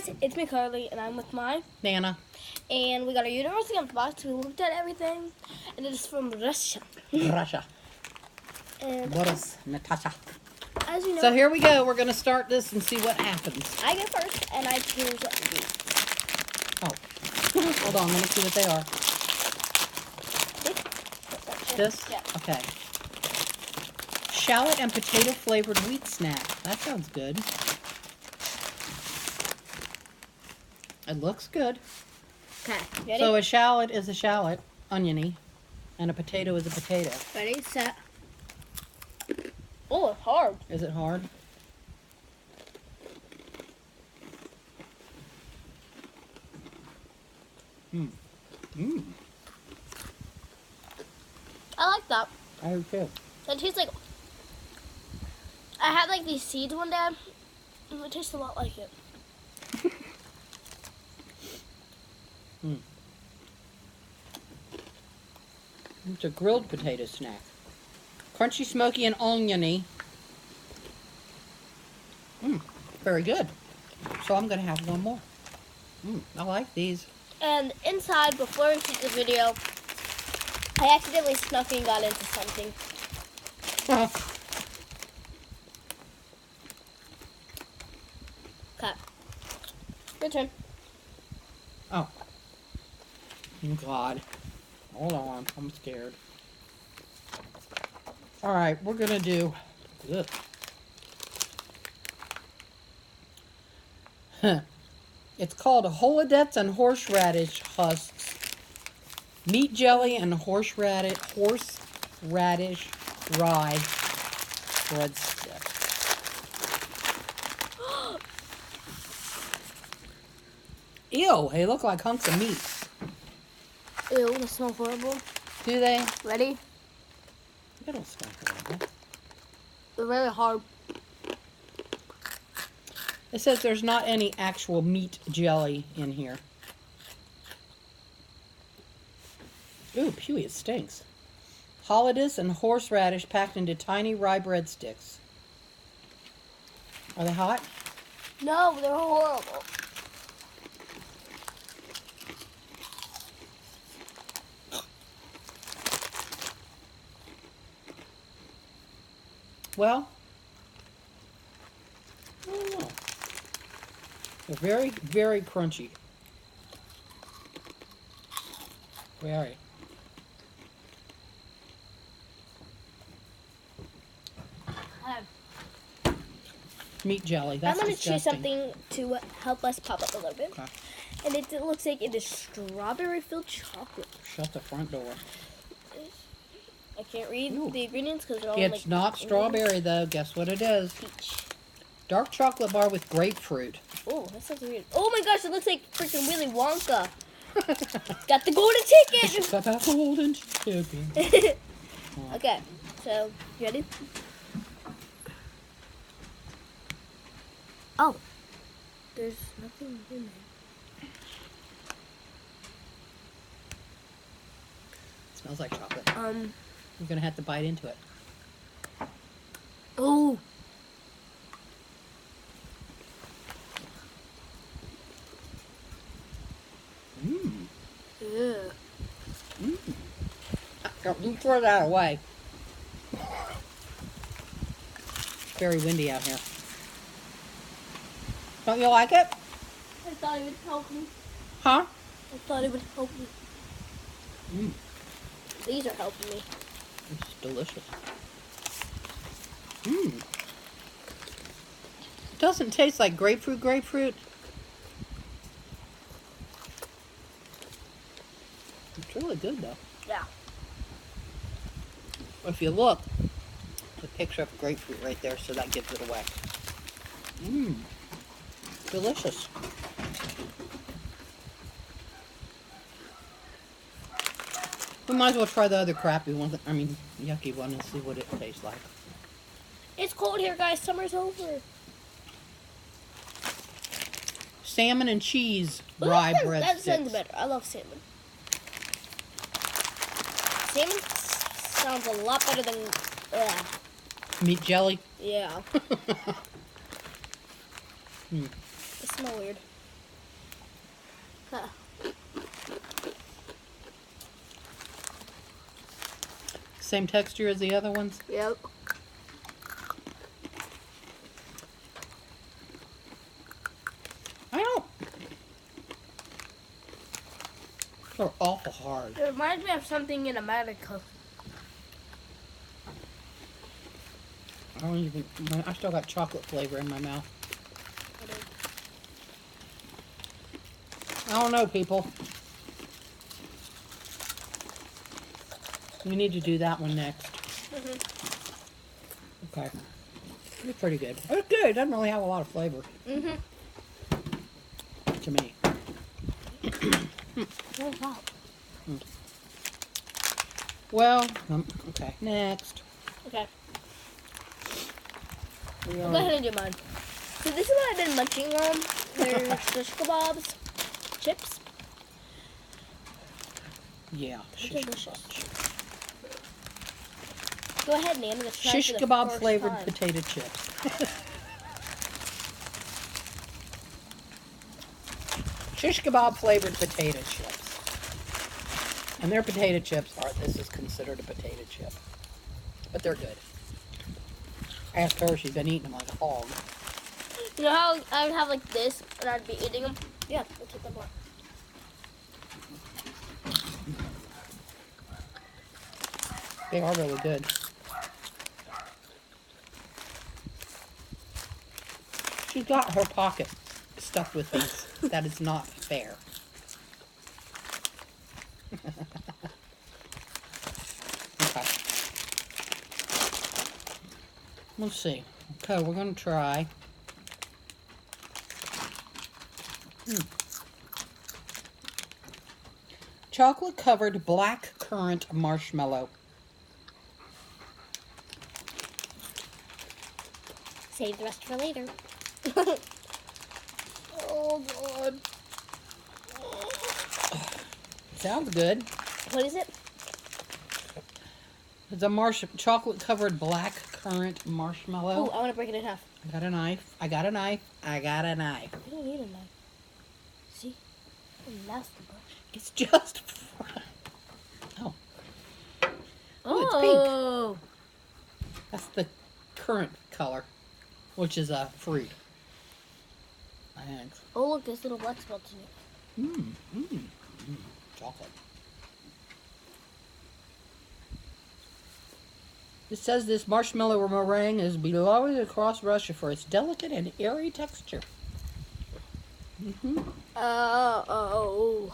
guys, it's me Carly, and I'm with my Nana. and we got our university box. We looked at everything, and it is from Russia. Russia. And Boris, Natasha. as you know, So here we go. We're going to start this and see what happens. I go first, and I choose these. Oh. Hold on. Let me see what they are. This? Yeah. Okay. Shallot and potato flavored wheat snack. That sounds good. It looks good. Okay, ready? So a shallot is a shallot, oniony, and a potato is a potato. Ready, set. Oh, it's hard. Is it hard? Mmm. Mmm. I like that. I do too. It tastes like, I had like these seeds one day, and it tastes a lot like it. Mm. It's a grilled potato snack. Crunchy, smoky, and oniony. Mmm. Very good. So I'm going to have one more. Mmm. I like these. And inside, before we shoot the video, I accidentally snuck and got into something. Okay. Your turn. Oh. God. Hold on. I'm scared. Alright, we're going to do... Ugh. It's called holodets and horseradish husks. Meat jelly and horseradish rye breadstick. Ew, they look like hunks of meat. Ew, they smell horrible. Do they? Ready? They don't smell horrible. They're very hard. It says there's not any actual meat jelly in here. Ooh, pewy, it stinks. Holodets and horseradish packed into tiny rye breadsticks. Are they hot? No, they're horrible. Well, I don't know. They're very, very crunchy. Very. Meat jelly. That's I'm going to choose disgusting. something to help us pop up a little bit. Okay. And it looks like it is strawberry-filled chocolate. Shut the front door. I can't read Ooh. the ingredients because they're all It's like not strawberry though. Guess what it is? peach. Dark chocolate bar with grapefruit. Oh, that sounds weird. Oh my gosh, it looks like freaking Willy Wonka. Got the golden ticket. Got that golden ticket. Okay, so you ready? Oh, there's nothing in there. Smells like chocolate. You're gonna have to bite into it. Oh. Mmm. Yeah. Mmm. You throw that away. It's very windy out here. Don't you like it? I thought it would help me. Huh? I thought it would help me. Mmm. These are helping me. It's delicious. Mmm. It doesn't taste like grapefruit. It's really good though. Yeah. If you look, it picks up grapefruit right there, so that gives it away. Mmm. Delicious. We might as well try the other crappy one, yucky one, and see what it tastes like. It's cold here, guys. Summer's over. Salmon and cheese Ooh, rye that sounds breadsticks. better. I love salmon. Salmon sounds a lot better than Meat jelly. yeah. Hmm. They smell weird. Huh. Same texture as the other ones? Yep. I don't. They're awful hard. It reminds me of something in America. I don't even. I still got chocolate flavor in my mouth. I don't know, people. We need to do that one next. Okay. It's pretty good. It's good. It doesn't really have a lot of flavor to me. Oh, wow. Well, okay. Next. Okay. We I'll are- go ahead and do mine. So this is what I've been munching on. They're shish kebabs, chips. Yeah. They're delicious. Go ahead, Nan. Let's try Shish for the kebab first flavored time. potato chips. Shish kebab flavored potato chips. And their potato chips are, this is considered a potato chip. But they're good. Ask her, she's been eating them like a hog. You know how I would have like this and I'd be eating them? Yeah, we'll take them more. They are really good. She's got her pocket stuffed with these. That is not fair. Okay. Let's see. Okay, we're going to try. Chocolate covered black currant marshmallow. Save the rest for later. Oh, God. Sounds good. What is it? It's a chocolate covered black currant Oh, marshmallow. I want to break it in half. I got a knife. I got a knife. I got a knife. You don't need a knife. See? Oh, nasty, bro. It's just. Oh. Oh, it's pink. That's the currant color, which is a fruit. Thanks. Oh, look, there's little black spots in it. Chocolate. It says this marshmallow meringue is beloved across Russia for its delicate and airy texture. Oh.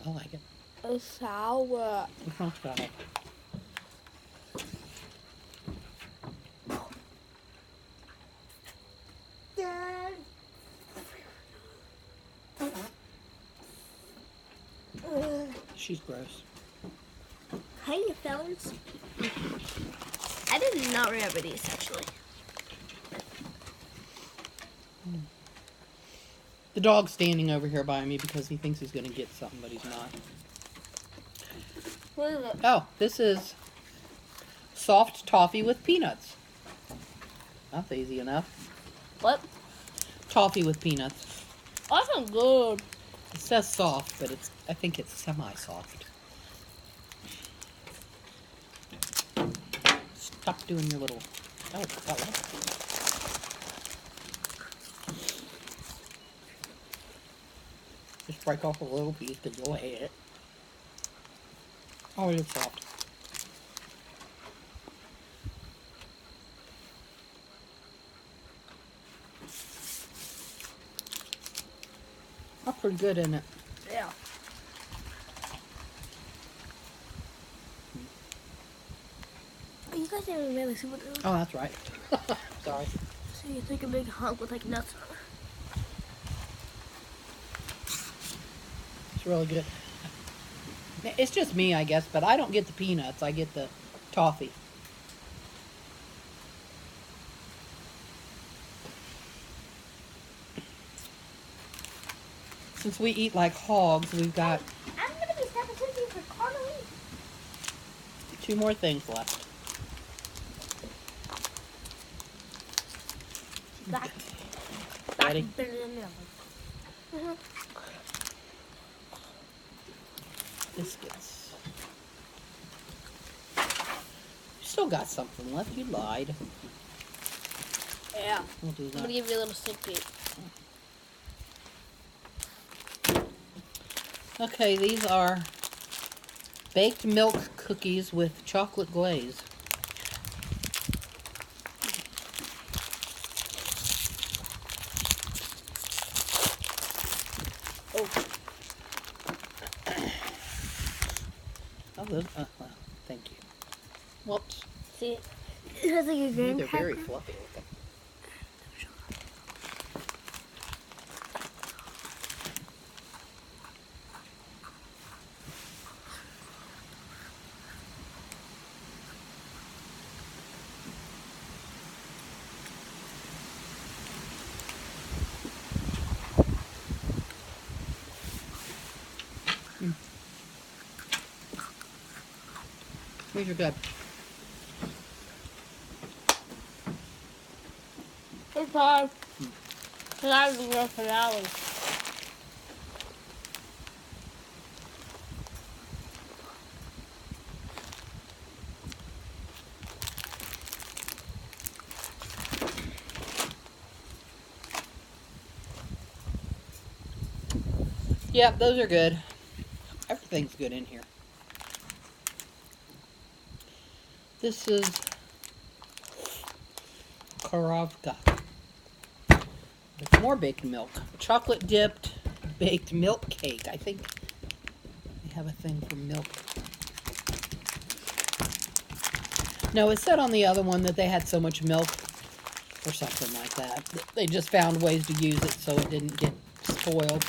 I like it. It's sour. It's not sour. Dad. She's gross. Hey, fellas. I did not remember these, actually. The dog's standing over here by me because he thinks he's going to get something, but he's not. What is it? Oh, this is soft toffee with peanuts. That's easy enough. What? Toffee with peanuts. Oh, that sounds good. It says soft, but I think it's semi-soft. Stop doing your little... Oh, that one. Just break off a little piece because you'll hate it. Oh, it's soft. That's pretty good, isn't it? Yeah. You guys didn't really see what it was. Oh, that's right. Sorry. So you take a big hunk with like nuts on it. It's really good. It's just me, I guess, but I don't get the peanuts. I get the toffee. Since we eat like hogs, we've got I'm gonna be substituting for Carmelite. 2 more things left. Back. Ready? Better than the other one. Biscuits. You still got something left. You lied. Yeah. We'll do I'm that. gonna give you a little sneak peek. Okay, these are baked milk cookies with chocolate glaze. Oh, Oh, those, well, thank you. Whoops. see, it has like a green They're very pepper. fluffy looking. These are good. It's hard. Cause I was going for that one. Yep, those are good. Everything's good in here. This is Karavka. With more baked milk. Chocolate dipped baked milk cake. I think they have a thing for milk. No, it said on the other one that they had so much milk or something like that. They just found ways to use it so it didn't get spoiled.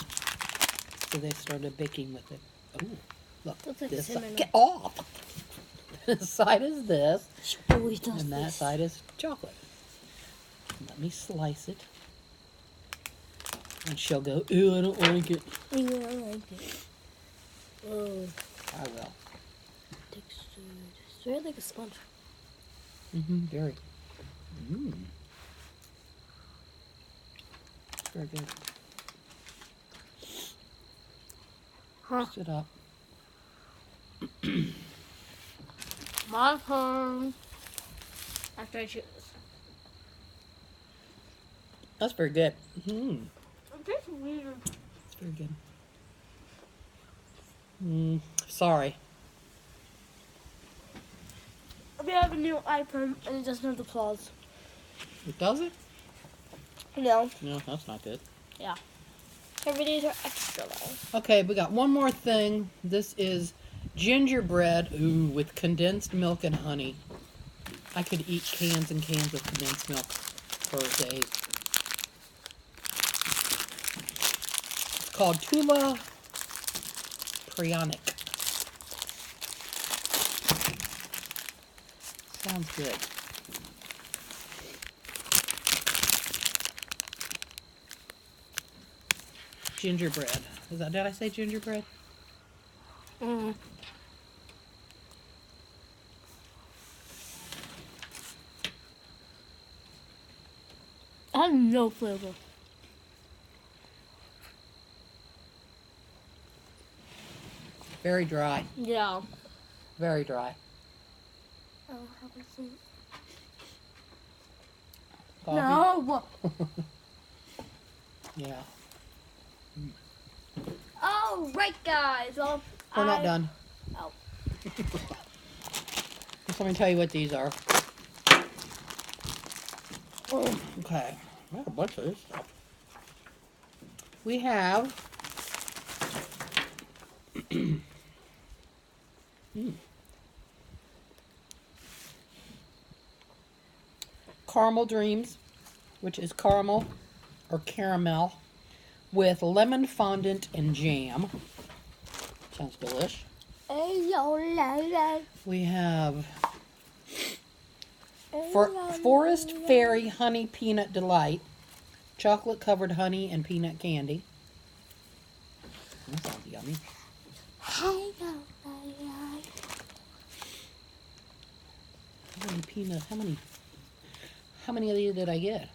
So they started baking with it. Ooh, look. Looks like This cinnamon. get off! This side is this, She always does and that this. side is chocolate. Let me slice it. And she'll go, ew, I don't like it. I don't like it. Oh, I will. textured. It's very like a sponge. Very. Very good. Huh. Mix it up. My turn. After I choose. That's very good. It tastes weird. It's very good. Sorry. We have a new iPhone and it doesn't have the claws. It does it? No. No, that's not good. Yeah. Her videos are extra long. Okay, we got one more thing. This is gingerbread, with condensed milk and honey. I could eat cans and cans of condensed milk for days. It's called Tula Prionic. Sounds good. Gingerbread. Did I say gingerbread? Mm. I have no flavor. Very dry. Yeah. Very dry. Oh, have a seat. Coffee? No. Yeah. Oh, right, guys. Well, We're not done. Oh. Just let me tell you what these are. Oh. Okay. I got a bunch of this stuff. We have Caramel Dreams, which is caramel or caramel with lemon fondant and jam. Sounds delish. We have Forest Fairy Honey Peanut Delight, chocolate covered honey and peanut candy. That sounds yummy. How many peanuts? How many of these did I get?